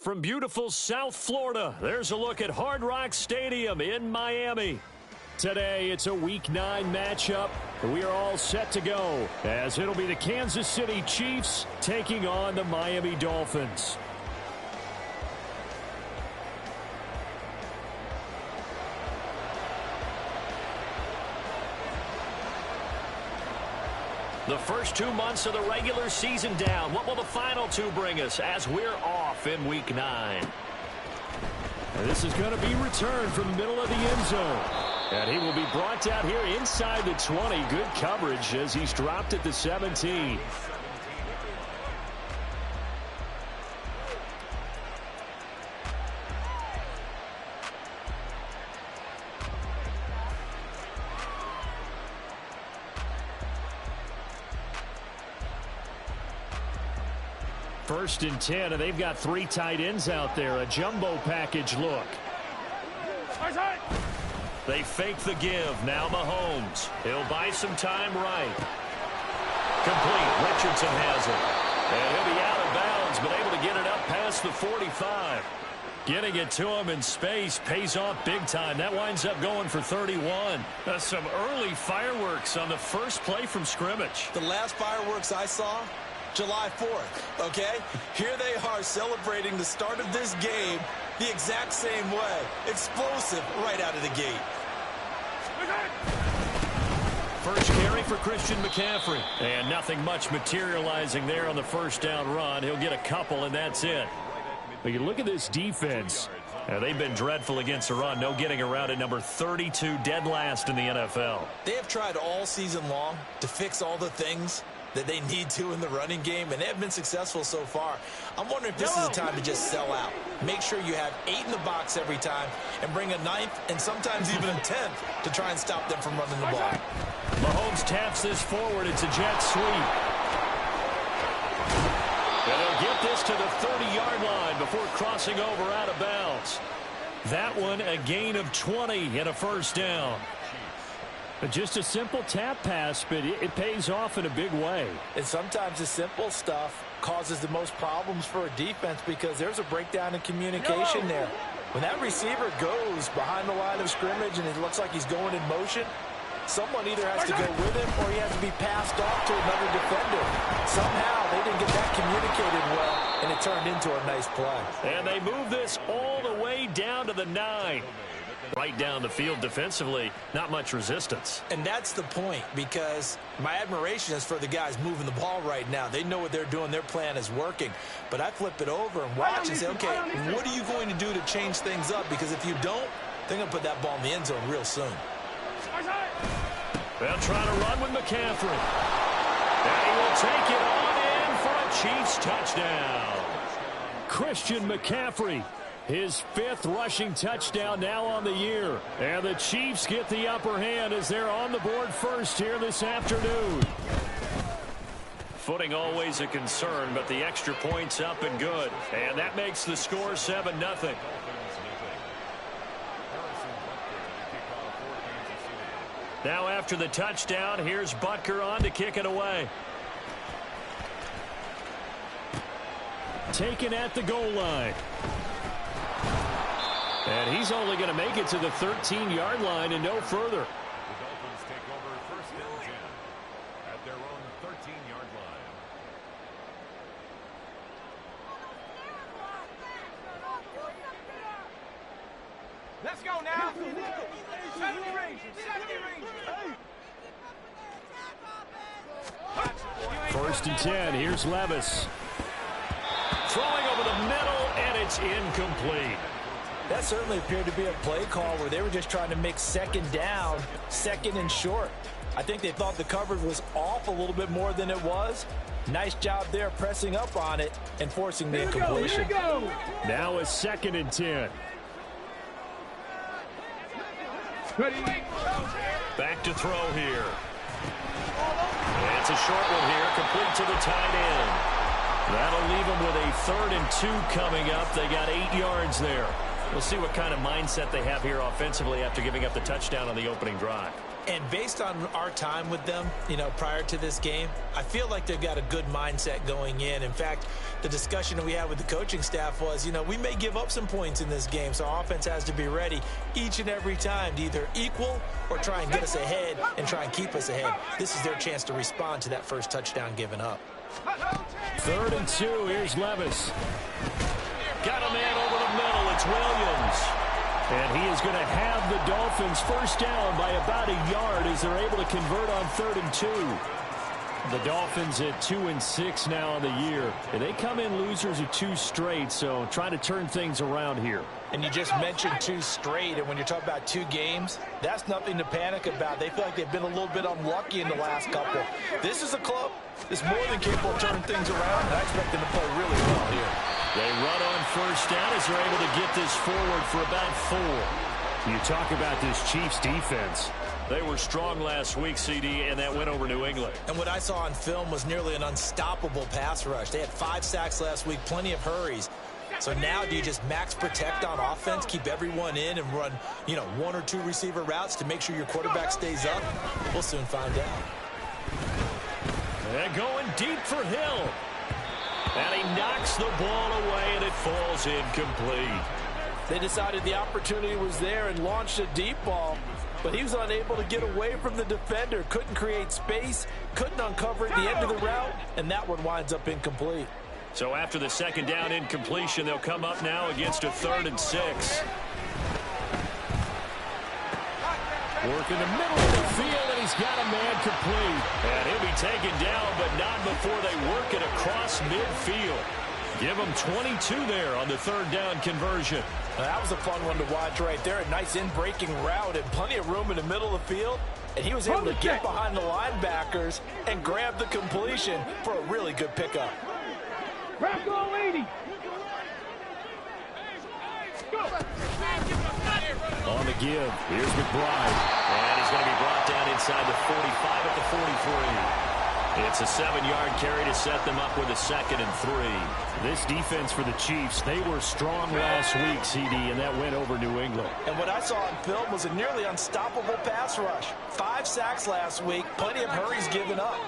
From beautiful South Florida, there's a look at Hard Rock Stadium in Miami. Today, it's a Week 9 matchup, and we are all set to go, as it'll be the Kansas City Chiefs taking on the Miami Dolphins. The first 2 months of the regular season down. What will the final 2 bring us as we're off in Week 9? And this is going to be returned from the middle of the end zone. And he will be brought out here inside the 20. Good coverage as he's dropped at the 17. First and 10, and they've got 3 tight ends out there. A jumbo package look. They fake the give. Now Mahomes. He'll buy some time right. Complete. Richardson has it. And he'll be out of bounds, but able to get it up past the 45. Getting it to him in space pays off big time. That winds up going for 31. Some early fireworks on the first play from scrimmage. The last fireworks I saw, July 4th, okay? Here they are celebrating the start of this game the exact same way. Explosive right out of the gate. First carry for Christian McCaffrey. And nothing much materializing there on the first down run. He'll get a couple, and that's it. But you look at this defense. They've been dreadful against the run. No getting around at number 32, dead last in the NFL. They have tried all season long to fix all the things that they need to in the running game, and they have been successful so far. I'm wondering if this is a time to just sell out. Make sure you have 8 in the box every time and bring a 9th and sometimes even a 10th to try and stop them from running the ball. Mahomes taps this forward. It's a jet sweep. And they'll get this to the 30-yard line before crossing over out of bounds. That one a gain of 20 and a first down. Just a simple tap pass, but it pays off in a big way. And sometimes the simple stuff causes the most problems for a defense because there's a breakdown in communication there. When that receiver goes behind the line of scrimmage and it looks like he's going in motion, someone either has to go with him or he has to be passed off to another defender. Somehow they didn't get that communicated well, and it turned into a nice play. And they move this all the way down to the 9. Right down the field defensively, not much resistance. And that's the point, because my admiration is for the guys moving the ball right now. They know what they're doing. Their plan is working. But I flip it over and watch and say, okay, what are you going to do to change things up? Because if you don't, they're going to put that ball in the end zone real soon. They'll try to run with McCaffrey. And he will take it on in for a Chiefs touchdown. Christian McCaffrey. His 5th rushing touchdown now on the year. And the Chiefs get the upper hand as they're on the board first here this afternoon. Footing always a concern, but the extra point's up and good. And that makes the score 7-0. Now after the touchdown, here's Butker on to kick it away. Taken at the goal line. And he's only going to make it to the 13-yard line and no further. The Dolphins take over first and 10 at their own 13-yard line. Let's go now. 70 range. 70 range. First and 10. Here's Levis. Throwing over the middle, and it's incomplete. That certainly appeared to be a play call where they were just trying to make second down, second and short. I think they thought the coverage was off a little bit more than it was. Nice job there pressing up on it and forcing the incompletion. Now a 2nd and 10. Back to throw here. It's a short one here, complete to the tight end. That'll leave them with a 3rd and 2 coming up. They got 8 yards there. We'll see what kind of mindset they have here offensively after giving up the touchdown on the opening drive. And based on our time with them, prior to this game, I feel like they've got a good mindset going in. In fact, the discussion that we had with the coaching staff was, we may give up some points in this game, so our offense has to be ready each and every time to either equal or try and get us ahead and try and keep us ahead. This is their chance to respond to that first touchdown given up. 3rd and 2. Here's Levis. Got a man over the middle. It's Williams. And he is going to have the Dolphins first down by about a yard as they're able to convert on 3rd and 2. The Dolphins at 2-6 now on the year. And they come in losers of 2 straight, so trying to turn things around here. And you just mentioned 2 straight, and when you're talking about 2 games, that's nothing to panic about. They feel like they've been a little bit unlucky in the last couple. This is a club that's more than capable of turning things around, and I expect them to play really well here. They run on first down as they're able to get this forward for about 4. You talk about this Chiefs defense. They were strong last week, CD, and that went over New England. And what I saw on film was nearly an unstoppable pass rush. They had 5 sacks last week, plenty of hurries. So now do you just max protect on offense, keep everyone in, and run, 1 or 2 receiver routes to make sure your quarterback stays up? We'll soon find out. And going deep for Hill. And he knocks the ball away, and it falls incomplete. They decided the opportunity was there and launched a deep ball, but he was unable to get away from the defender, couldn't create space, couldn't uncover at the end of the route, and that one winds up incomplete. So after the 2nd down incompletion, they'll come up now against a 3rd and 6. Work in the middle of the field, and he's got a man complete. And he'll be taken down, but not before they work it across midfield. Give him 22 there on the 3rd down conversion. Well, that was a fun one to watch right there. A nice in-breaking route and plenty of room in the middle of the field. And he was able to get behind the linebackers and grab the completion for a really good pickup. Go 80. On the give, here's McBride. And he's going to be brought down inside the 45 at the 43. It's a 7-yard carry to set them up with a 2nd and 3. This defense for the Chiefs, they were strong last week, CD, and that went over New England. And what I saw on film was a nearly unstoppable pass rush. 5 sacks last week, plenty of hurries given up.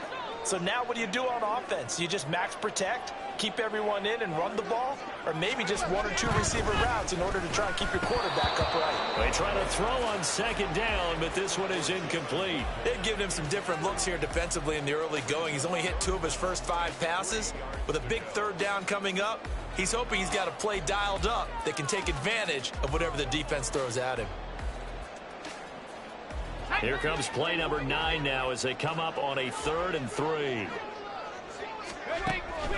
So now what do you do on offense? You just max protect, keep everyone in and run the ball, or maybe just 1 or 2 receiver routes in order to try and keep your quarterback upright. They try to throw on 2nd down, but this one is incomplete. They've given him some different looks here defensively in the early going. He's only hit 2 of his first 5 passes. With a big 3rd down coming up, he's hoping he's got a play dialed up that can take advantage of whatever the defense throws at him. Here comes play number 9 now as they come up on a 3rd and 3.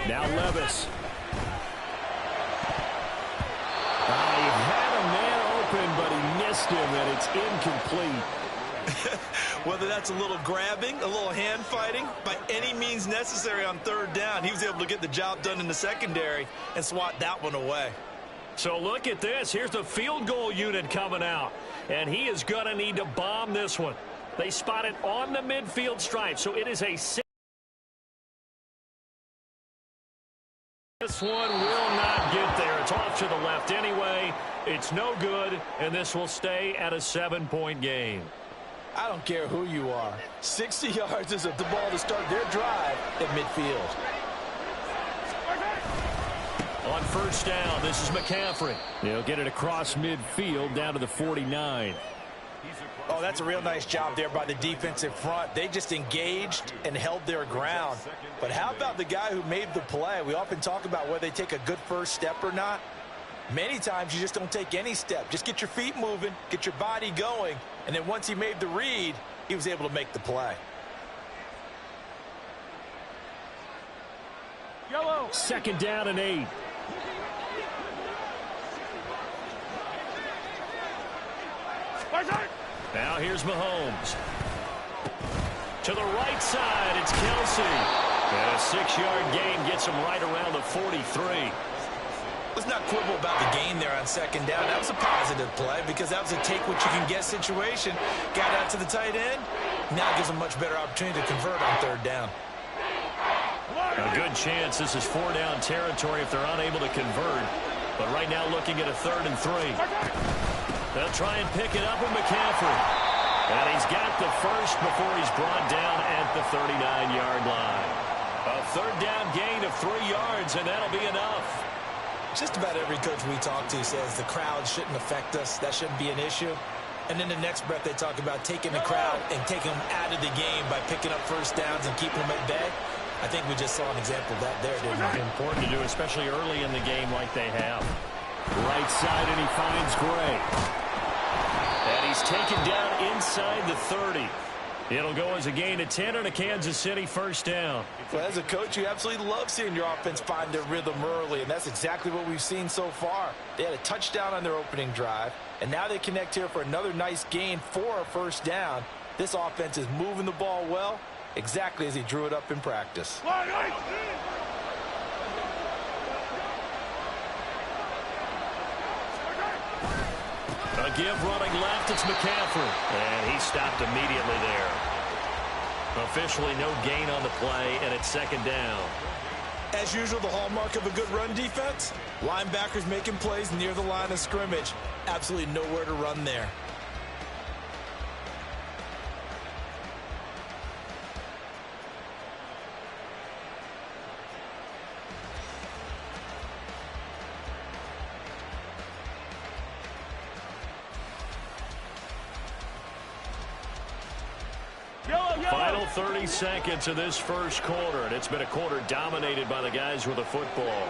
Now Levis. He had a man open, but he missed him, and it's incomplete. Whether that's a little grabbing, a little hand fighting, by any means necessary on 3rd down, he was able to get the job done in the secondary and swat that one away. So look at this. Here's the field goal unit coming out, and he is going to need to bomb this one. They spot it on the midfield stripe, so it is a 6. This one will not get there. It's off to the left anyway. It's no good, and this will stay at a 7-point game. I don't care who you are. 60 yards is the ball to start their drive at midfield. On first down, this is McCaffrey. He'll get it across midfield down to the 49. Oh, that's a real nice job there by the defensive front. They just engaged and held their ground. But how about the guy who made the play? We often talk about whether they take a good first step or not. Many times you just don't take any step. Just get your feet moving, get your body going, and then once he made the read, he was able to make the play. Yellow. 2nd down and 8. Now here's Mahomes. To the right side, it's Kelsey. And a 6-yard gain gets him right around the 43. Let's not quibble about the gain there on 2nd down. That was a positive play because that was a take-what-you-can-get situation. Got out to the tight end. Now gives them much better opportunity to convert on 3rd down. A good chance this is 4-down territory if they're unable to convert. But right now looking at a 3rd and 3. They'll try and pick it up with McCaffrey. And he's got the first before he's brought down at the 39-yard line. A 3rd down gain of 3 yards, and that'll be enough. Just about every coach we talk to says the crowd shouldn't affect us. That shouldn't be an issue. And in the next breath, they talk about taking the crowd and taking them out of the game by picking up first downs and keeping them at bay. I think we just saw an example of that there, didn't we? Important to do, especially early in the game like they have. Right side, and he finds Gray. And he's taken down inside the 30. It'll go as a gain of 10 and a Kansas City first down. Well, as a coach, you absolutely love seeing your offense find their rhythm early, and that's exactly what we've seen so far. They had a touchdown on their opening drive, and now they connect here for another nice gain for a first down. This offense is moving the ball well, exactly as he drew it up in practice. A give running left, it's McCaffrey. And he stopped immediately there. Officially no gain on the play, and it's 2nd down. As usual, the hallmark of a good run defense, linebackers making plays near the line of scrimmage. Absolutely nowhere to run there. Final 30 seconds of this first quarter, and it's been a quarter dominated by the guys with the football.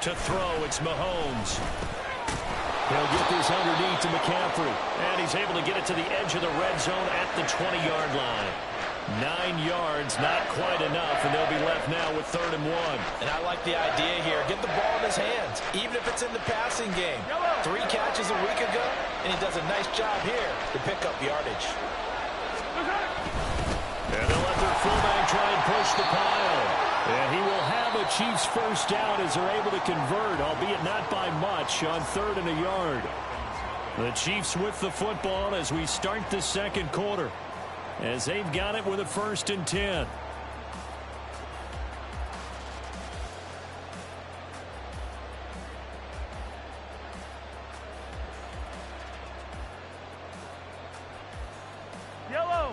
To throw, it's Mahomes. He'll get this underneath to McCaffrey, and he's able to get it to the edge of the red zone at the 20-yard line. 9 yards, not quite enough, and they'll be left now with 3rd and 1. And I like the idea here. Get the ball in his hands, even if it's in the passing game. 3 catches a week ago, and he does a nice job here to pick up yardage. And they'll let their fullback try and push the pile. And he will have a Chiefs first down as they're able to convert, albeit not by much, on 3rd and a yard. The Chiefs with the football as we start the second quarter, as they've got it with a 1st and 10. Yellow.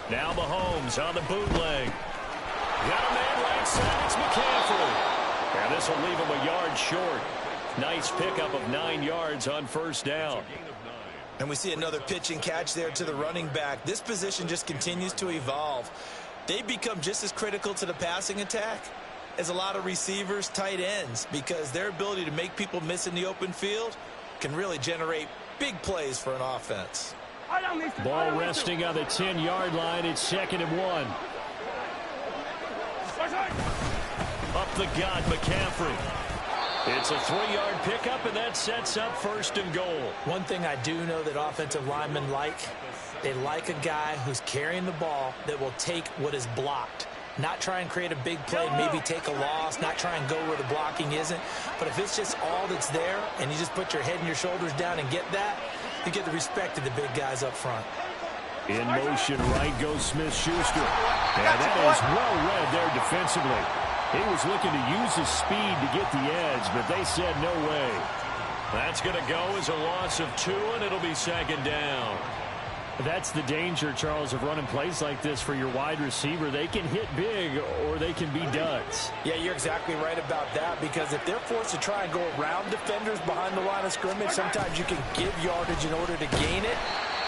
Now Mahomes on the bootleg. Got a man right side. It's McCaffrey. And this will leave him a yard short. Nice pickup of 9 yards on first down. And we see another pitch and catch there to the running back. This position just continues to evolve. They become just as critical to the passing attack as a lot of receivers, tight ends, because their ability to make people miss in the open field can really generate big plays for an offense. Ball resting on the 10-yard line. It's 2nd and 1. Up the gut, McCaffrey. It's a 3-yard pickup, and that sets up 1st and goal. One thing I do know that offensive linemen like, they like a guy who's carrying the ball that will take what is blocked. Not try and create a big play and maybe take a loss, not try and go where the blocking isn't. But if it's just all that's there and you just put your head and your shoulders down and get that, you get the respect of the big guys up front. In motion, right goes Smith-Schuster. And that is well read there defensively. He was looking to use his speed to get the edge, but they said no way. That's going to go as a loss of 2, and it'll be 2nd down. That's the danger, Charles, of running plays like this for your wide receiver. They can hit big or they can be duds. Yeah, you're exactly right about that, because if they're forced to try and go around defenders behind the line of scrimmage, sometimes you can give yardage in order to gain it.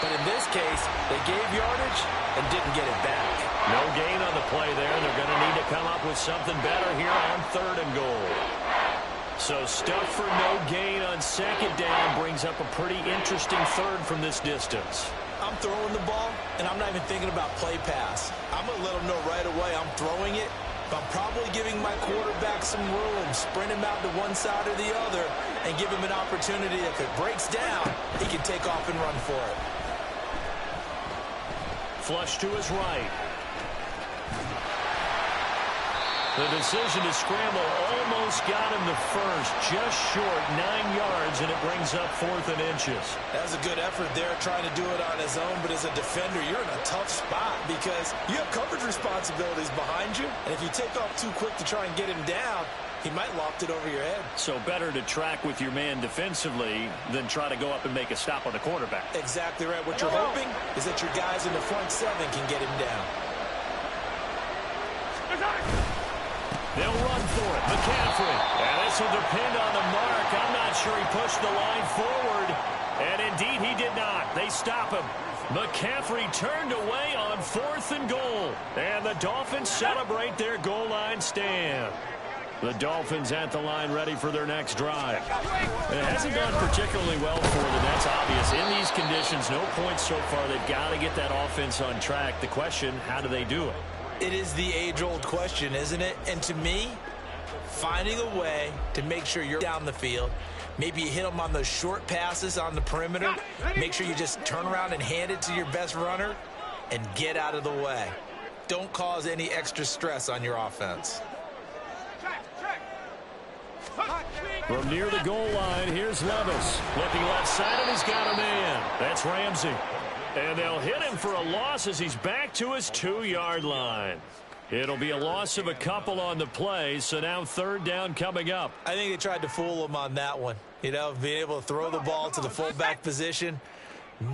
But in this case, they gave yardage and didn't get it back. No gain on the play there. They're going to need to come up with something better here on 3rd and goal. So stuff for no gain on 2nd down brings up a pretty interesting 3rd from this distance. I'm throwing the ball, and I'm not even thinking about play pass. I'm going to let them know right away I'm throwing it, but I'm probably giving my quarterback some room, sprint him out to one side or the other, and give him an opportunity. If it breaks down, he can take off and run for it. Flush to his right. The decision to scramble almost got him the first, just short 9 yards, and it brings up 4th and inches. That was a good effort there, trying to do it on his own, but as a defender, you're in a tough spot because you have coverage responsibilities behind you, and if you take off too quick to try and get him down, he might loft it over your head. So better to track with your man defensively than try to go up and make a stop on the quarterback. Exactly right. What you're hoping is that your guys in the front 7 can get him down. They'll run for it. McCaffrey. And this will depend on the mark. I'm not sure he pushed the line forward. And indeed he did not. They stop him. McCaffrey turned away on 4th and goal. And the Dolphins celebrate their goal line stand. The Dolphins at the line ready for their next drive. And it hasn't gone particularly well for them. That's obvious. In these conditions, no points so far. They've got to get that offense on track. The question, how do they do it? It is the age-old question, isn't it? And to me, finding a way to make sure you're down the field. Maybe you hit them on those short passes on the perimeter. Make sure you just turn around and hand it to your best runner and get out of the way. Don't cause any extra stress on your offense. From near the goal line, here's Levis. Looking left side, and he's got a man. That's Ramsey. And they'll hit him for a loss as he's back to his 2-yard line. It'll be a loss of a couple on the play, so now 3rd down coming up. I think they tried to fool him on that one. You know, being able to throw the ball to the fullback position.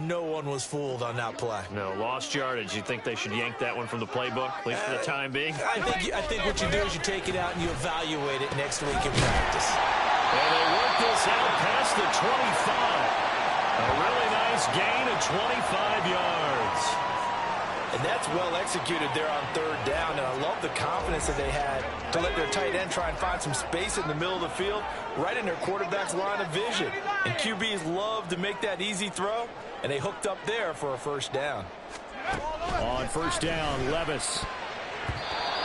No one was fooled on that play. No, lost yardage. You think they should yank that one from the playbook, at least for the time being? I think what you do is you take it out and you evaluate it next week in practice. And they work this out past the 25. A really nice gain of 25 yards. And that's well executed there on 3rd down. And I love the confidence that they had to let their tight end try and find some space in the middle of the field, right in their quarterback's line of vision. And QBs love to make that easy throw, and they hooked up there for a 1st down. On 1st down, Levis.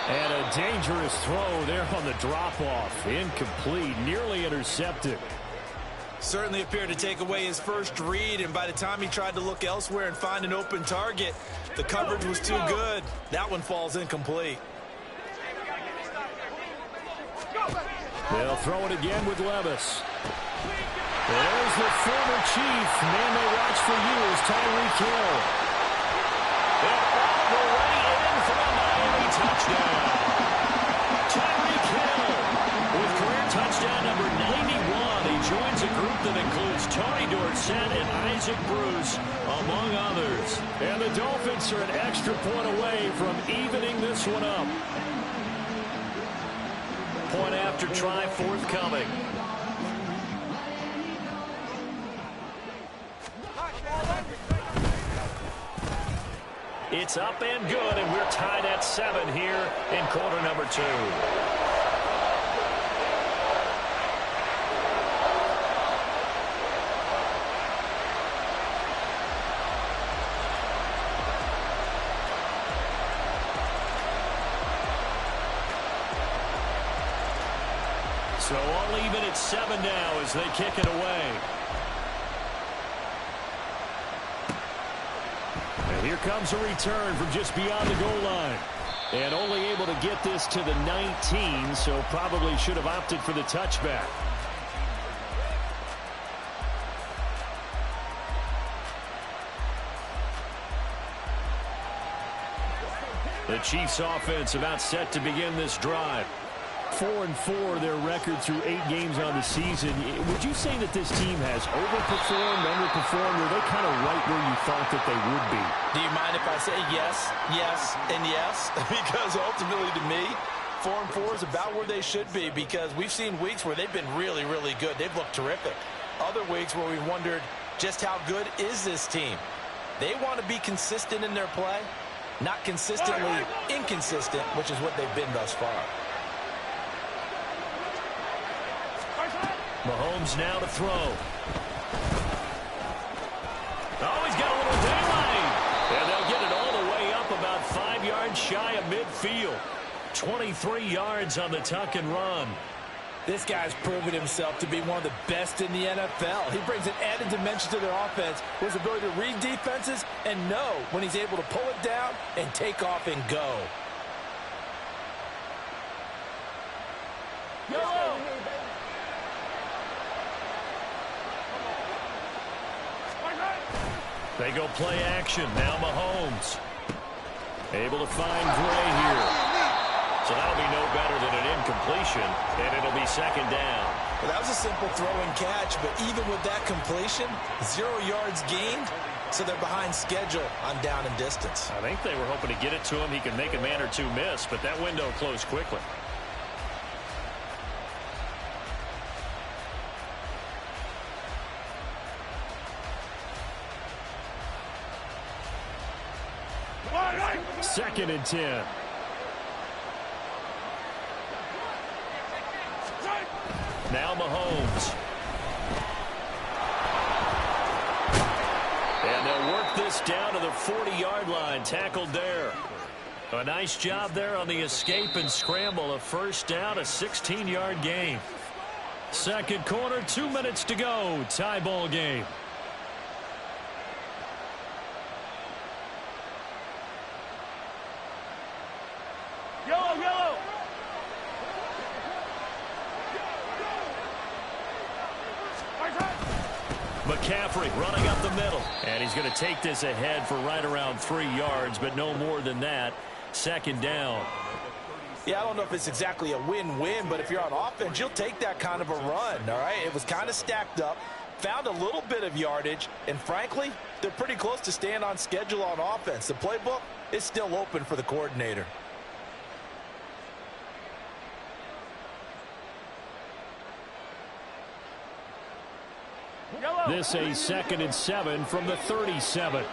And a dangerous throw there on the drop-off. Incomplete, nearly intercepted. Certainly appeared to take away his first read, and by the time he tried to look elsewhere and find an open target, the coverage was too good. That one falls incomplete. They'll throw it again with Levis. There's the former Chief. Man they watch for years, Tyreek Hill. And all the way in for a Miami touchdown. Tyreek Hill with career touchdown number 91. He joins a group that includes Tony Dorsett and Isaac Bruce, among others. And the Dolphins are an extra point away from evening this one up. Point after try forthcoming. It's up and good, and we're tied at 7 here in quarter number 2. So all even at 7 now as they kick it away. And here comes a return from just beyond the goal line. And only able to get this to the 19, so probably should have opted for the touchback. The Chiefs offense about set to begin this drive. 4-4 their record through 8 games on the season. Would you say that this team has overperformed, underperformed, or are they kind of right where you thought that they would be? Do you mind if I say yes, yes, and yes? Because ultimately to me, 4-4 is about where they should be, because we've seen weeks where they've been really, really good. They've looked terrific. Other weeks where we've wondered just how good is this team. They want to be consistent in their play, not consistently inconsistent, which is what they've been thus far. Mahomes now to throw. Oh, he's got a little daylight. And they'll get it all the way up about 5 yards shy of midfield. 23 yards on the tuck and run. This guy's proven himself to be one of the best in the NFL. He brings an added dimension to their offense with his ability to read defenses and know when he's able to pull it down and take off and go. Yellow. They go play action. Now Mahomes. Able to find Gray here. So that'll be no better than an incompletion, and it'll be second down. Well, that was a simple throw and catch, but even with that completion, 0 yards gained, so they're behind schedule on down and distance. I think they were hoping to get it to him. He could make a man or two miss, but that window closed quickly. Second and 10. Now Mahomes. And they'll work this down to the 40-yard line. Tackled there. A nice job there on the escape and scramble. A first down, a 16-yard gain. Second quarter, 2 minutes to go. Tie ball game. Yellow, yellow. McCaffrey running up the middle. And he's going to take this ahead for right around 3 yards, but no more than that. Second down. Yeah, I don't know if it's exactly a win-win, but if you're on offense, you'll take that kind of a run, all right? It was kind of stacked up, found a little bit of yardage, and frankly, they're pretty close to staying on schedule on offense. The playbook is still open for the coordinator. Yellow. This a second and 7 from the 37.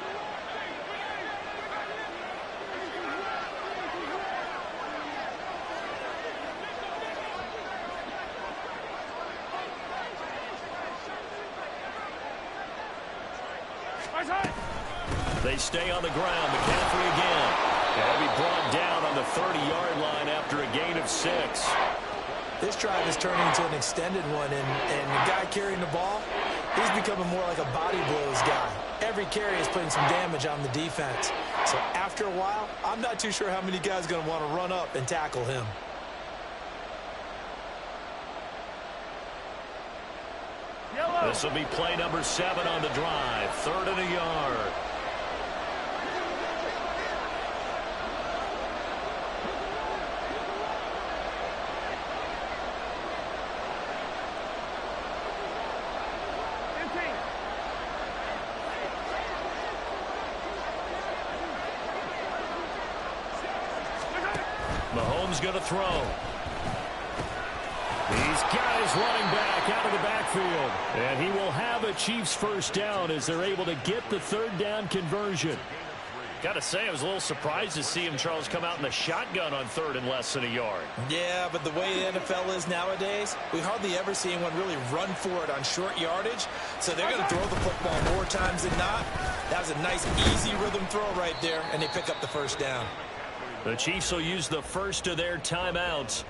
They stay on the ground. McCaffrey again. They'll be brought down on the 30-yard line after a gain of 6. This drive is turning into an extended one, and the guy carrying the ball, he's becoming more like a body blows guy. Every carry is putting some damage on the defense. So after a while, I'm not too sure how many guys are going to want to run up and tackle him. This will be play number 7 on the drive. 3rd and a yard. Mahomes going to throw. He's got his running back out of the backfield. And he will have a Chiefs first down as they're able to get the 3rd down conversion. Got to say, I was a little surprised to see him, Charles, come out in the shotgun on 3rd and less than a yard. Yeah, but the way the NFL is nowadays, we hardly ever see anyone really run for it on short yardage. So they're going to throw the football more times than not. That was a nice, easy rhythm throw right there, and they pick up the first down. The Chiefs will use the first of their timeouts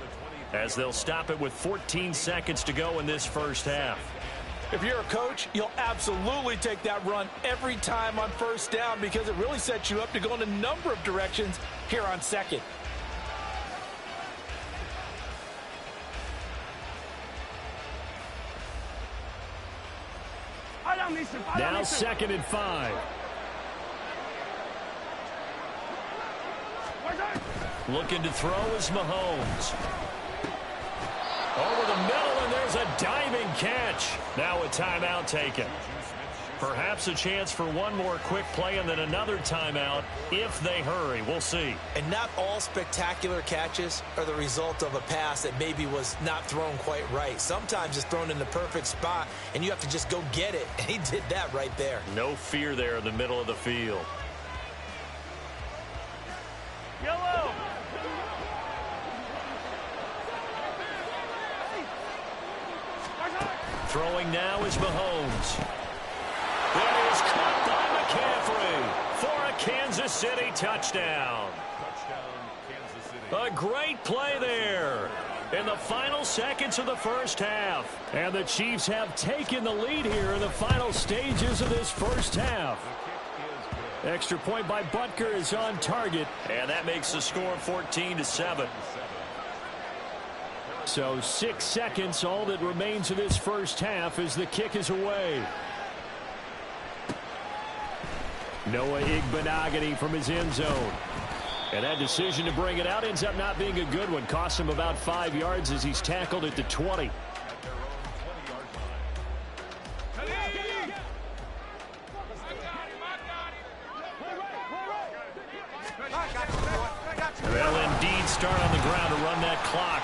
as they'll stop it with 14 seconds to go in this first half. If you're a coach, you'll absolutely take that run every time on first down because it really sets you up to go in a number of directions here on second. Now 2nd and 5. Looking to throw is Mahomes. Over the middle, and there's a diving catch. Now a timeout taken. Perhaps a chance for one more quick play and then another timeout if they hurry. We'll see. And not all spectacular catches are the result of a pass that maybe was not thrown quite right. Sometimes it's thrown in the perfect spot, and you have to just go get it. And he did that right there. No fear there in the middle of the field. Yellow. Throwing now is Mahomes. It is caught by McCaffrey for a Kansas City touchdown. A great play there in the final seconds of the first half. And the Chiefs have taken the lead here in the final stages of this first half. Extra point by Butker is on target, and that makes the score 14-7. So 6 seconds, all that remains of this first half as the kick is away. Noah Igbenogany from his end zone. And that decision to bring it out ends up not being a good one. Costs him about 5 yards as he's tackled at the 20. They'll indeed start on the ground to run that clock.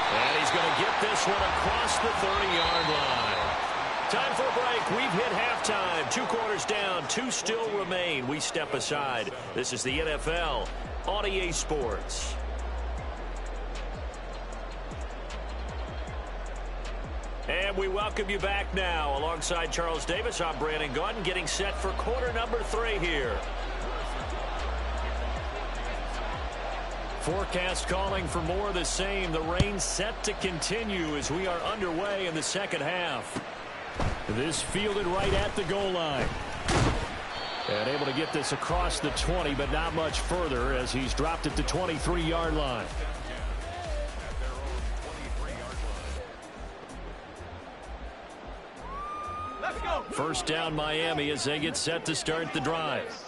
And he's going to get this one across the 30-yard line. Time for a break. We've hit halftime. 2 quarters down. 2 still remain. We step aside. This is the NFL on EA Sports. And we welcome you back now. Alongside Charles Davis, I'm Brandon Gaudin, getting set for quarter number 3 here. Forecast calling for more of the same. The rain set to continue as we are underway in the second half. This fielded right at the goal line. And able to get this across the 20, but not much further as he's dropped at the 23-yard line. First down Miami as they get set to start the drive.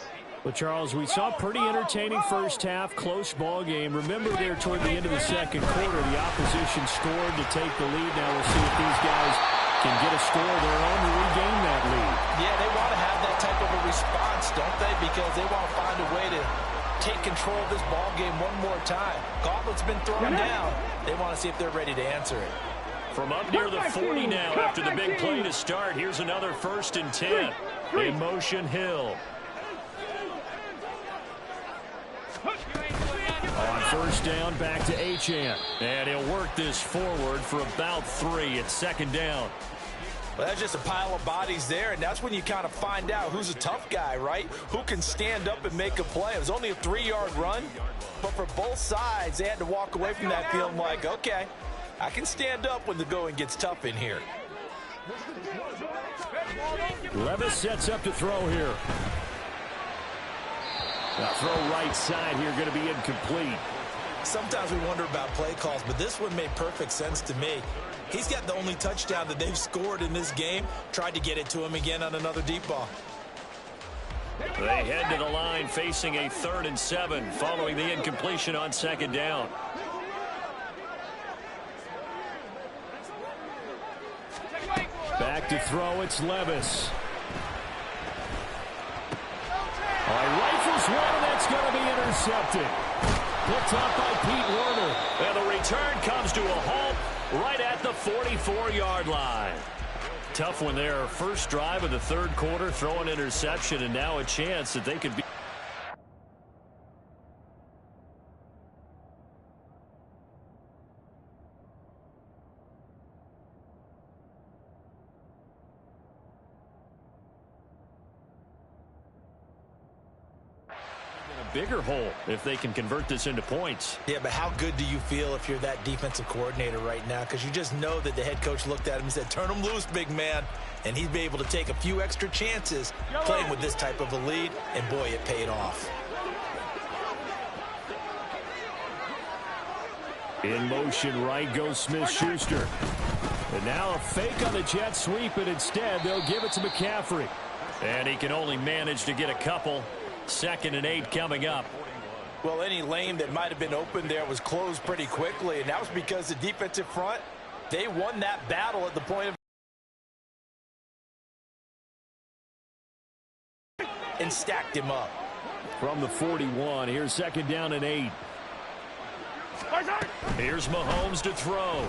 Well, Charles, we saw a pretty entertaining first half, close ball game. Remember there toward the end of the second quarter, the opposition scored to take the lead. Now we'll see if these guys can get a score of their own to regain that lead. Yeah, they want to have that type of a response, don't they? Because they want to find a way to take control of this ball game one more time. Gauntlet's been thrown down. They want to see if they're ready to answer it. From up near the 40 now after the big play to start. Here's another 1st and 10. In motion, Hill. On first down, back to Achane. And he'll work this forward for about 3. It's second down. Well, that's just a pile of bodies there, and that's when you kind of find out who's a tough guy, right? Who can stand up and make a play. It was only a 3-yard run, but for both sides, they had to walk away from that feeling like, okay, I can stand up when the going gets tough in here. Levis sets up to throw here. The throw right side here going to be incomplete. Sometimes we wonder about play calls, but this one made perfect sense to me. He's got the only touchdown that they've scored in this game. Tried to get it to him again on another deep ball. They head to the line facing a 3rd and 7 following the incompletion on second down. Back to throw, it's Levis. Rifles one, and that's going to be intercepted. Picked up by Pete Werner. And the return comes to a halt right at the 44-yard line. Tough one there. First drive of the 3rd quarter, throw an interception, and now a chance that they could be. Bigger hole if they can convert this into points. Yeah, but how good do you feel if you're that defensive coordinator right now? Because you just know that the head coach looked at him and said, turn him loose, big man. And he'd be able to take a few extra chances playing with this type of a lead, and boy, it paid off. In motion, right goes Smith-Schuster. And now a fake on the jet sweep, and instead they'll give it to McCaffrey. And he can only manage to get a couple. 2nd and 8 coming up. Well, any lane that might have been open there was closed pretty quickly, and that was because the defensive front, they won that battle at the point of and stacked him up. From the 41, here's 2nd down and 8. Here's Mahomes to throw.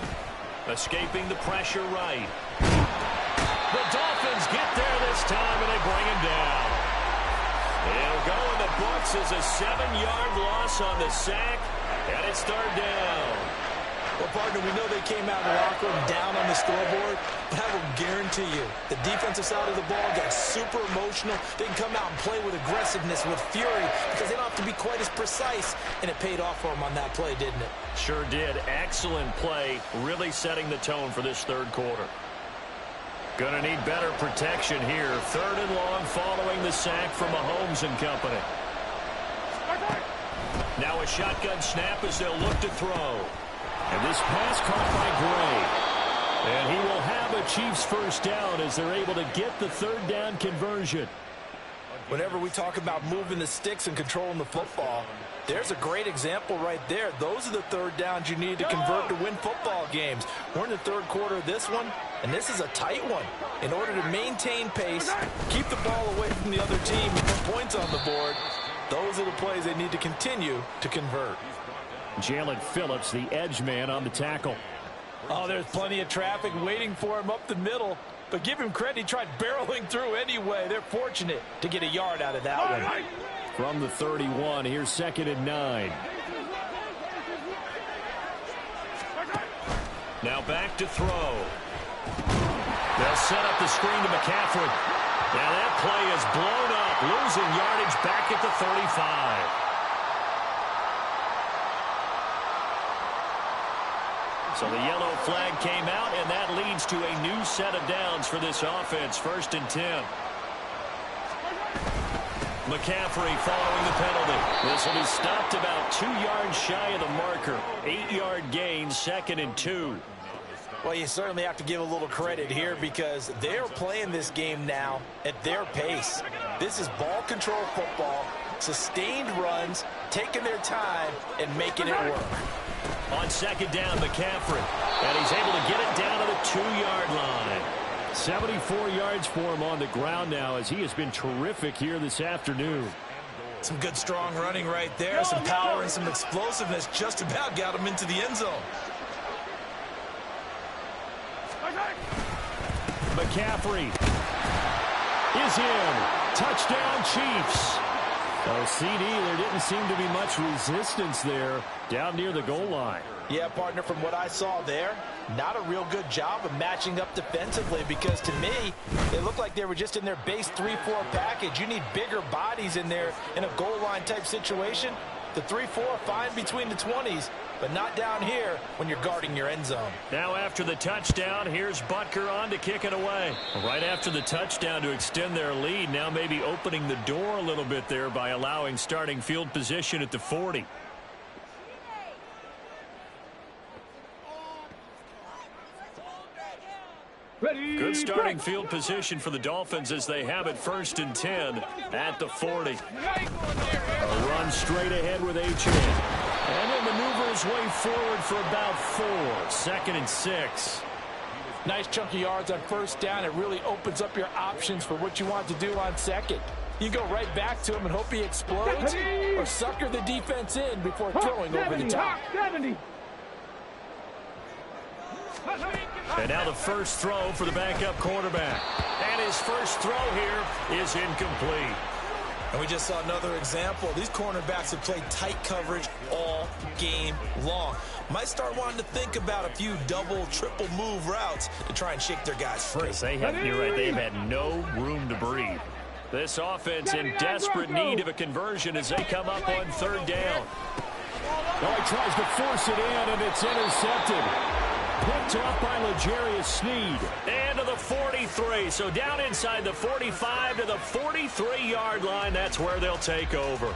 Escaping the pressure right. The Dolphins get there this time, and they bring him down. It'll go in the books as a 7-yard loss on the sack, and it's 3rd down. Well, partner, we know they came out of the locker room down on the scoreboard, but I will guarantee you the defensive side of the ball got super emotional. They can come out and play with aggressiveness, with fury, because they don't have to be quite as precise, and it paid off for them on that play, didn't it? Sure did. Excellent play, really setting the tone for this 3rd quarter. Going to need better protection here. 3rd and long following the sack from Mahomes and company. Now a shotgun snap as they'll look to throw. And this pass caught by Gray. And he will have a Chiefs first down as they're able to get the third down conversion. Whenever we talk about moving the sticks and controlling the football, there's a great example right there. Those are the third downs you need to convert to win football games. We're in the third quarter of this one, and this is a tight one. In order to maintain pace, keep the ball away from the other team and put points on the board, those are the plays they need to continue to convert. Jalen Phillips, the edge man on the tackle. Oh, there's plenty of traffic waiting for him up the middle. But give him credit, he tried barreling through anyway. They're fortunate to get a yard out of that one. From the 31, here's 2nd and 9. Now back to throw. They'll set up the screen to McCaffrey. Now that play is blown up, losing yardage back at the 35. So the yellow flag came out, and that leads to a new set of downs for this offense. 1st and 10. McCaffrey following the penalty. This will be stopped about 2 yards shy of the marker. 8-yard gain, 2nd and 2. Well, you certainly have to give a little credit here because they're playing this game now at their pace. This is ball control football, sustained runs, taking their time, and making it work. On 2nd down, McCaffrey. And he's able to get it down to the 2-yard line. 74 yards for him on the ground now as he has been terrific here this afternoon. Some good strong running right there. Some power and some explosiveness just about got him into the end zone. McCaffrey is in. Touchdown, Chiefs. Oh, CD, there didn't seem to be much resistance there down near the goal line. Yeah, partner, from what I saw there, not a real good job of matching up defensively because to me, it looked like they were just in their base 3-4 package. You need bigger bodies in there in a goal line type situation. The 3-4 fine between the 20s, but not down here when you're guarding your end zone. Now after the touchdown, here's Butker on to kick it away. Right after the touchdown to extend their lead, now maybe opening the door a little bit there by allowing starting field position at the 40. Good starting field position for the Dolphins as they have it 1st and 10 at the 40. A run straight ahead with H.A. And he'll maneuver his way forward for about 4. 2nd and 6. Nice chunk of yards on 1st down. It really opens up your options for what you want to do on 2nd. You go right back to him and hope he explodes or sucker the defense in before throwing over the top. 70. And now the first throw for the backup quarterback. And his first throw here is incomplete. And we just saw another example. These cornerbacks have played tight coverage all game long. Might start wanting to think about a few double, triple move routes to try and shake their guys free. You're right, they've had no room to breathe. This offense in desperate need of a conversion as they come up on 3rd down. Well, he tries to force it in, and it's intercepted. Picked up by L'Jarius Sneed. And to the 43. So down inside the 45 to the 43-yard line. That's where they'll take over.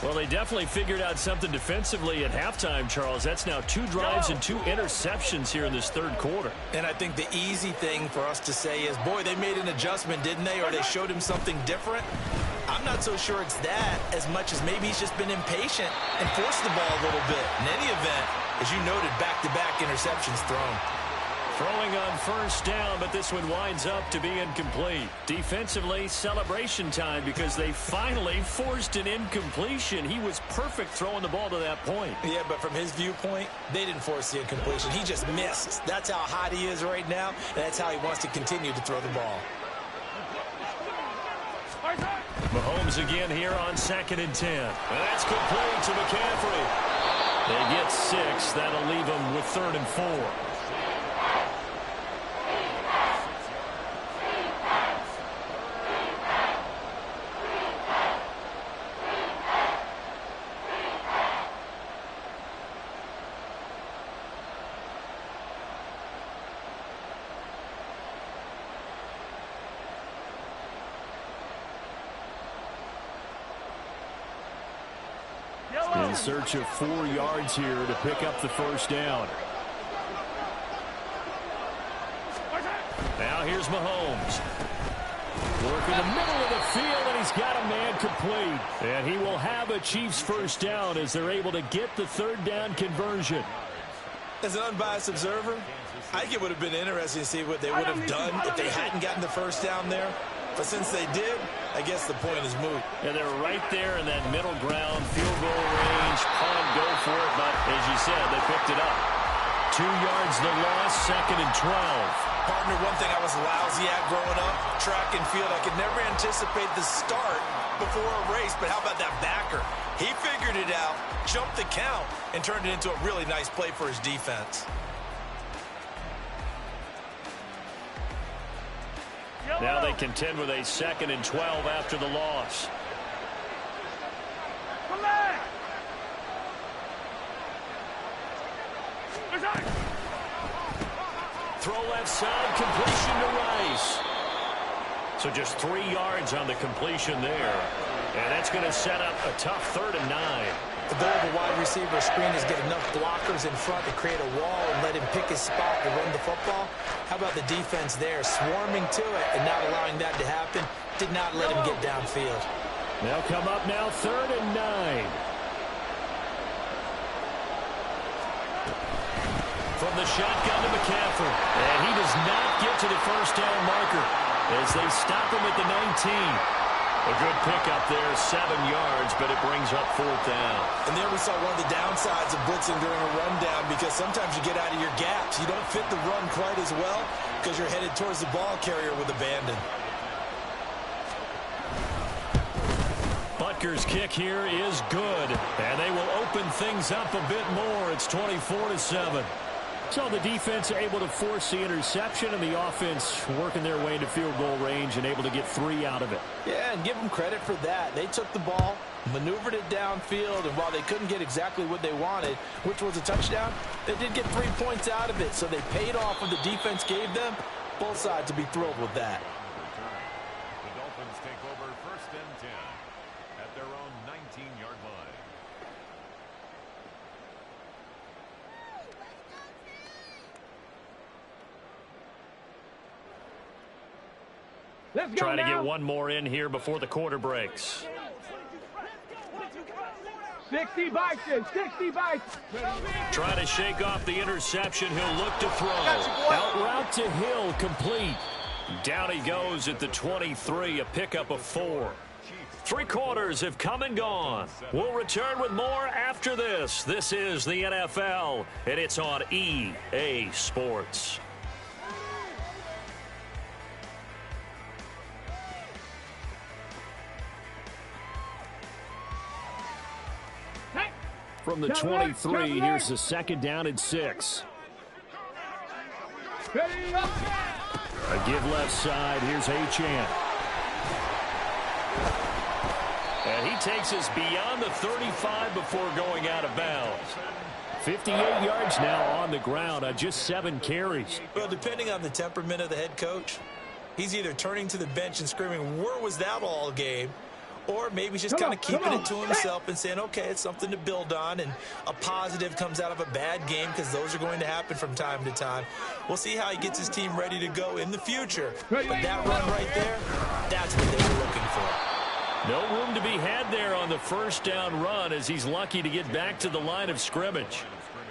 Well, they definitely figured out something defensively at halftime, Charles. That's now 2 drives and 2 interceptions here in this 3rd quarter. And I think the easy thing for us to say is, boy, they made an adjustment, didn't they? Or they showed him something different. I'm not so sure it's that as much as maybe he's just been impatient and forced the ball a little bit. In any event, as you noted, back-to-back interceptions thrown. Throwing on 1st down, but this one winds up to be incomplete. Defensively, celebration time because they finally forced an incompletion. He was perfect throwing the ball to that point. Yeah, but from his viewpoint, they didn't force the incompletion. He just missed. That's how hot he is right now, and that's how he wants to continue to throw the ball. Mahomes again here on 2nd and 10. And that's complete to McCaffrey. They get 6. That'll leave them with 3rd and 4. In search of 4 yards here to pick up the first down. Now here's Mahomes. Working the middle of the field, and he's got a man complete. And he will have a Chiefs first down as they're able to get the third down conversion. As an unbiased observer, I think it would have been interesting to see what they would have done if they hadn't gotten the first down there. But since they did, I guess the point is moot. And they're right there in that middle ground, field goal range, punt, go for it. But as you said, they picked it up. 2 yards the loss, 2nd and 12. Partner, one thing I was lousy at growing up, track and field. I could never anticipate the start before a race, but how about that backer? He figured it out, jumped the count, and turned it into a really nice play for his defense. Now they contend with a 2nd and 12 after the loss. Come back! Throw left side, completion to Rice. So just 3 yards on the completion there. And that's going to set up a tough 3rd and 9. The goal of a wide receiver screen is get enough blockers in front to create a wall and let him pick his spot to run the football. How about the defense there, swarming to it and not allowing that to happen? Did not let him get downfield. They'll come up now 3rd and 9. From the shotgun to McCaffrey. And he does not get to the first down marker as they stop him at the 19. A good pickup there, 7 yards, but it brings up 4th down. And there we saw one of the downsides of blitzing during a rundown, because sometimes you get out of your gaps. You don't fit the run quite as well because you're headed towards the ball carrier with abandon. Butker's kick here is good, and they will open things up a bit more. It's 24-7. So the defense able to force the interception, and the offense working their way into field goal range and able to get 3 out of it. Yeah, and give them credit for that. They took the ball, maneuvered it downfield, and while they couldn't get exactly what they wanted, which was a touchdown, they did get 3 points out of it. So they paid off what the defense gave them. Both sides will be thrilled with that. The Dolphins take over 1st and 10 at their own 19-yard line. Let's go Try to now. get one more in here before the quarter breaks. 60 bikes in, 60 bikes. Trying to shake off the interception. He'll look to throw. Out route to Hill, complete. Down he goes at the 23, a pickup of 4. 3 quarters have come and gone. We'll return with more after this. This is the NFL, and it's on EA Sports. From the 23, here's the 2nd down and 6. A give left side. Here's Achane. And he takes us beyond the 35 before going out of bounds. 58 yards now on the ground on just 7 carries. Well, depending on the temperament of the head coach, he's either turning to the bench and screaming, "Where was that all game?" Or maybe he's just kind of keeping it to himself and saying, okay, it's something to build on, and a positive comes out of a bad game, because those are going to happen from time to time. We'll see how he gets his team ready to go in the future. But that run right there, that's what they were looking for. No room to be had there on the first down run, as he's lucky to get back to the line of scrimmage.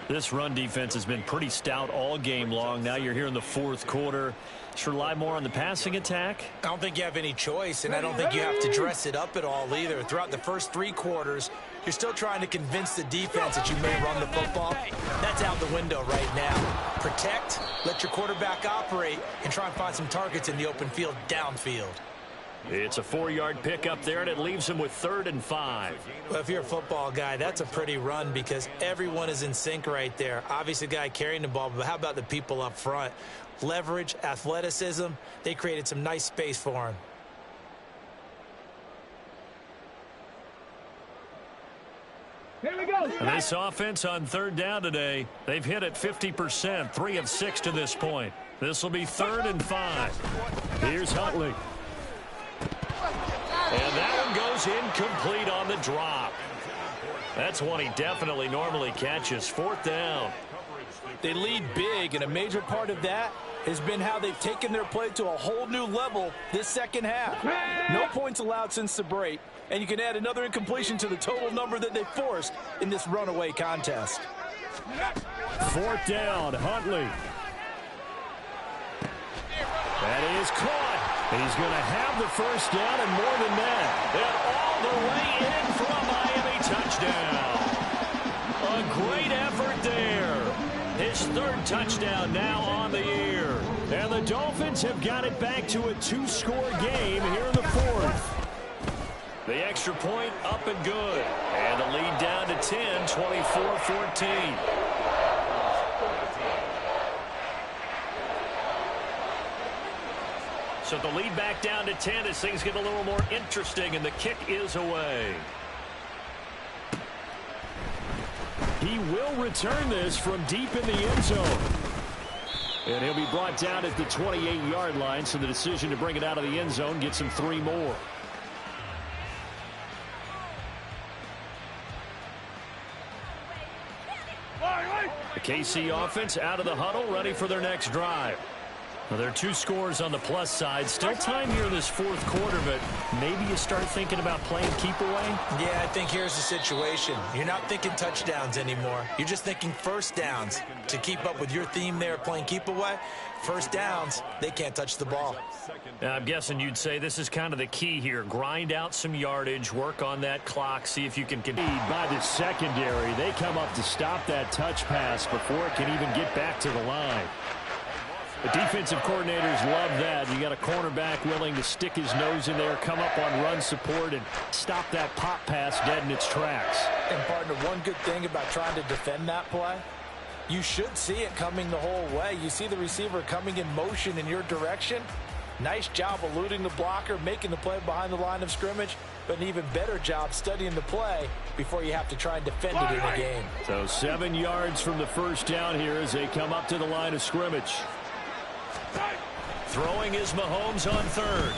This run defense has been pretty stout all game long. Now you're here in the 4th quarter. Should rely more on the passing attack? I don't think you have any choice, and I don't think you have to dress it up at all either. Throughout the first 3 quarters, you're still trying to convince the defense that you may run the football. That's out the window right now. Protect, let your quarterback operate, and try and find some targets in the open field downfield. It's a 4-yard pickup there, and it leaves him with 3rd and 5. Well, if you're a football guy, that's a pretty run, because everyone is in sync right there. Obviously, the guy carrying the ball, but how about the people up front? Leverage, athleticism, they created some nice space for him. Here we go. And this offense on 3rd down today, they've hit it 50%, 3 of 6 to this point. This will be 3rd and 5. Here's Huntley. And that one goes incomplete on the drop. That's one he definitely normally catches. 4th down. They lead big, and a major part of that has been how they've taken their play to a whole new level this second half. No points allowed since the break, and you can add another incompletion to the total number that they forced in this runaway contest. 4th down, Huntley. That is caught, and he's going to have the first down and more than that. And all the way in for a Miami touchdown. A great effort there. His 3rd touchdown now on the year. And the Dolphins have got it back to a 2-score game here in the 4th. The extra point up and good. And the lead down to 10, 24-14. So the lead back down to 10 as things get a little more interesting, and the kick is away. He will return this from deep in the end zone. And he'll be brought down at the 28-yard line, so the decision to bring it out of the end zone gets him 3 more. The KC offense out of the huddle, ready for their next drive. Well, there are 2 scores on the plus side. Still time here in this 4th quarter, but maybe you start thinking about playing keep away? Yeah, I think here's the situation. You're not thinking touchdowns anymore. You're just thinking first downs. To keep up with your theme there, playing keep away, first downs, they can't touch the ball. Now, I'm guessing you'd say this is kind of the key here. Grind out some yardage, work on that clock, see if you can compete. By the secondary, they come up to stop that touch pass before it can even get back to the line. The defensive coordinators love that. You got a cornerback willing to stick his nose in there, come up on run support, and stop that pop pass dead in its tracks. And, partner, one good thing about trying to defend that play, you should see it coming the whole way. You see the receiver coming in motion in your direction. Nice job eluding the blocker, making the play behind the line of scrimmage, but an even better job studying the play before you have to try and defend it in a game. So 7 yards from the first down here as they come up to the line of scrimmage. Throwing is Mahomes on 3rd.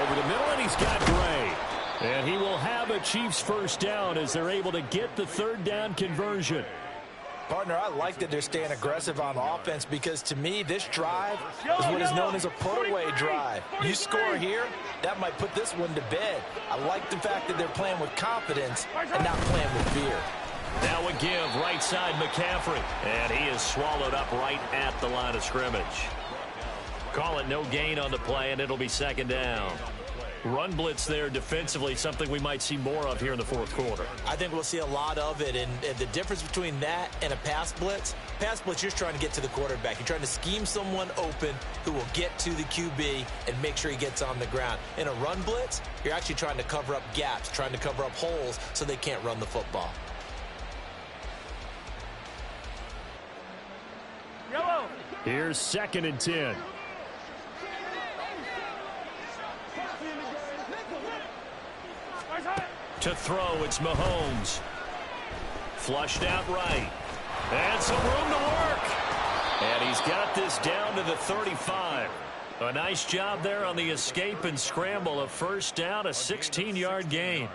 Over the middle, and he's got Gray. And he will have a Chiefs first down as they're able to get the 3rd down conversion. Partner, I like that they're staying aggressive on offense because, to me, this drive is what is known as a put-away drive. You score here, that might put this one to bed. I like the fact that they're playing with confidence and not playing with fear. Now a give, right side McCaffrey. And he is swallowed up right at the line of scrimmage. Call it no gain on the play, and it'll be 2nd down. Run blitz there defensively, something we might see more of here in the 4th quarter. I think we'll see a lot of it, and the difference between that and a pass blitz, you're just trying to get to the quarterback. You're trying to scheme someone open who will get to the QB and make sure he gets on the ground. In a run blitz, you're actually trying to cover up gaps, trying to cover up holes so they can't run the football. Here's 2nd and 10. To throw, it's Mahomes. Flushed out right. And some room to work. And he's got this down to the 35. A nice job there on the escape and scramble. A first down, a 16-yard gain.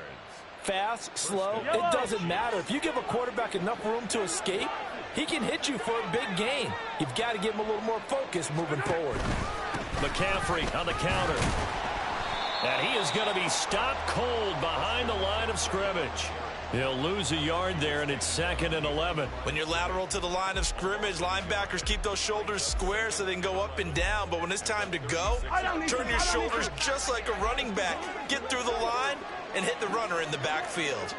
Fast, slow, it doesn't matter. If you give a quarterback enough room to escape, he can hit you for a big gain. You've got to give him a little more focus moving forward. McCaffrey on the counter. And he is going to be stopped cold behind the line of scrimmage. He'll lose a yard there, and it's 2nd and 11. When you're lateral to the line of scrimmage, linebackers keep those shoulders square so they can go up and down. But when it's time to go, turn your shoulders just like a running back. Get through the line and hit the runner in the backfield.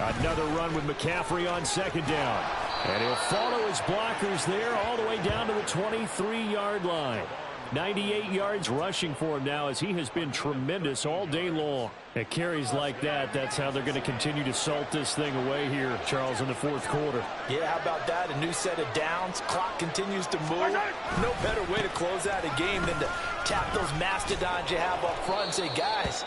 Another run with McCaffrey on 2nd down. And he'll follow his blockers there all the way down to the 23-yard line. 98 yards rushing for him now as he has been tremendous all day long. At carries like that, that's how they're going to continue to salt this thing away here, Charles, in the 4th quarter. Yeah, how about that? A new set of downs. Clock continues to move. No better way to close out a game than to tap those mastodons you have up front and say, guys,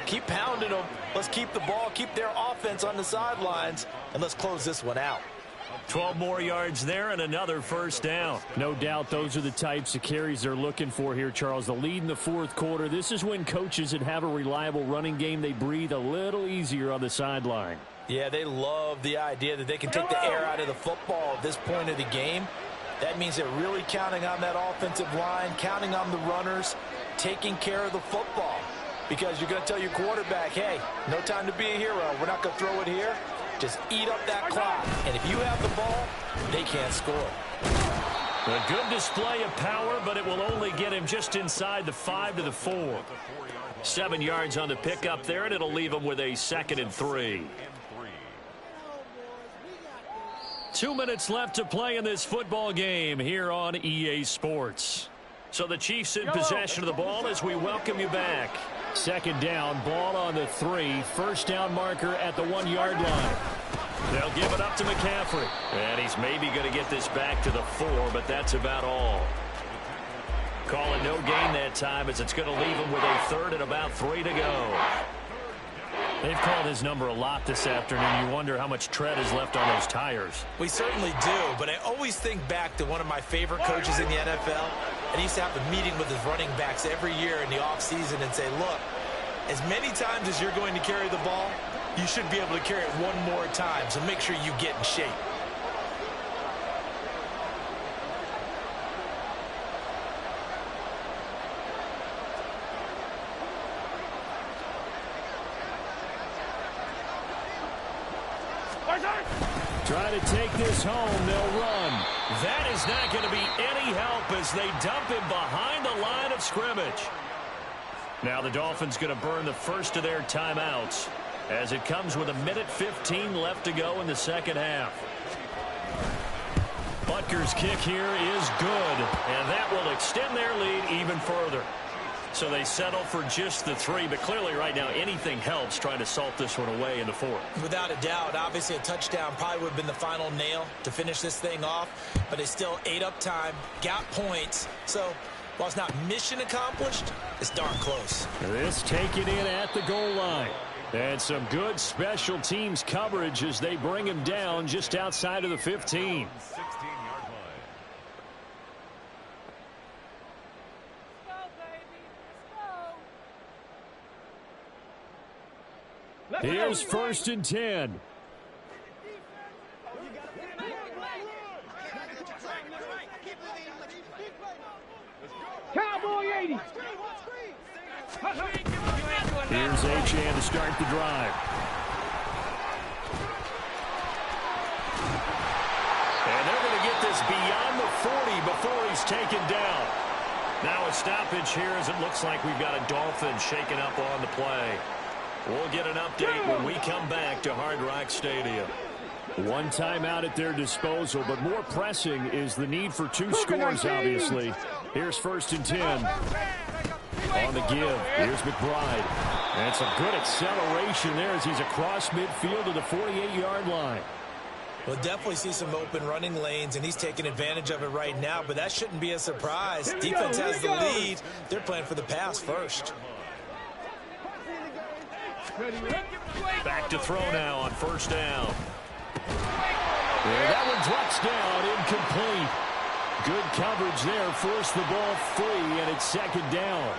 keep pounding them. Let's keep the ball, keep their offense on the sidelines, and let's close this one out. 12 more yards there and another first down. No doubt those are the types of carries they're looking for here, Charles. The lead in the fourth quarter. This is when coaches that have a reliable running game, they breathe a little easier on the sideline. Yeah, they love the idea that they can take the air out of the football at this point of the game. That means they're really counting on that offensive line, counting on the runners, taking care of the football. Because you're going to tell your quarterback, hey, no time to be a hero. We're not going to throw it here. Just eat up that clock. And if you have the ball, they can't score. A good display of power, but it will only get him just inside the 5 to the 4. 7 yards on the pickup there, and it'll leave him with a 2nd and 3. 2 minutes left to play in this football game here on EA Sports. So the Chiefs in possession of the ball as we welcome you back. 2nd down, ball on the 3. First down marker at the 1-yard line. They'll give it up to McCaffrey. And he's maybe going to get this back to the 4, but that's about all. Call it no gain that time as it's going to leave him with a 3rd and about 3 to go. They've called his number a lot this afternoon. You wonder how much tread is left on those tires. We certainly do, but I always think back to one of my favorite coaches in the NFL. And he used to have a meeting with his running backs every year in the offseason and say, look, as many times as you're going to carry the ball, you should be able to carry it one more time, so make sure you get in shape. Try to take this home. They'll run. That is not going to be any help as they dump him behind the line of scrimmage. Now the Dolphins going to burn the first of their timeouts as it comes with 1:15 left to go in the second half. Butker's kick here is good, and that will extend their lead even further. So they settle for just the 3, but clearly right now anything helps trying to salt this one away in the 4th. Without a doubt, obviously a touchdown probably would have been the final nail to finish this thing off, but they still ate up time, got points. So while it's not mission accomplished, it's darn close. This taken in at the goal line. And some good special teams coverage as they bring him down just outside of the 15. 16-yard line. Here's 1st and 10. Cowboy 80. Here's Achane to start the drive. And they're going to get this beyond the 40 before he's taken down. Now a stoppage here as it looks like we've got a Dolphin shaken up on the play. We'll get an update when we come back to Hard Rock Stadium. One timeout at their disposal, but more pressing is the need for 2 scores, obviously. Here's 1st and 10. On the give, here's McBride. And some good acceleration there as he's across midfield to the 48-yard line. We'll definitely see some open running lanes, and he's taking advantage of it right now, but that shouldn't be a surprise. Defense has the lead. They're playing for the pass first. Back to throw now on 1st down. Yeah, that one drops down, incomplete. Good coverage there, forced the ball free, and it's 2nd down.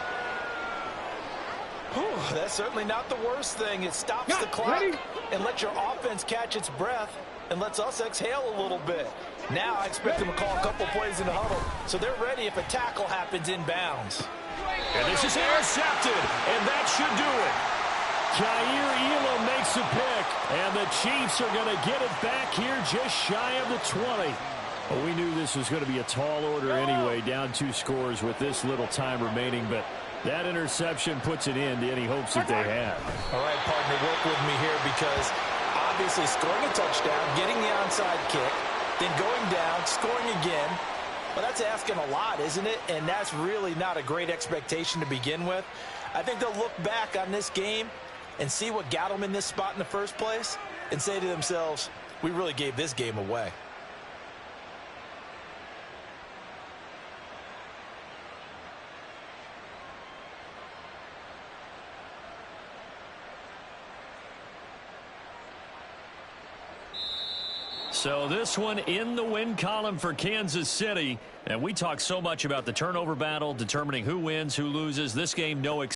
Whew, that's certainly not the worst thing. It stops the clock and lets your offense catch its breath and lets us exhale a little bit. Now I expect them to call a couple plays in the huddle, so they're ready if a tackle happens inbounds. And this is intercepted, and that should do it. Jair Elam makes a pick, and the Chiefs are going to get it back here just shy of the 20. Well, we knew this was going to be a tall order anyway, down 2 scores with this little time remaining, but that interception puts an end to any hopes that they had. All right, partner, work with me here because obviously scoring a touchdown, getting the onside kick, then going down, scoring again. Well, that's asking a lot, isn't it? And that's really not a great expectation to begin with. I think they'll look back on this game and see what got them in this spot in the first place and say to themselves, we really gave this game away. So this one in the win column for Kansas City. And we talk so much about the turnover battle, determining who wins, who loses. This game, no exception.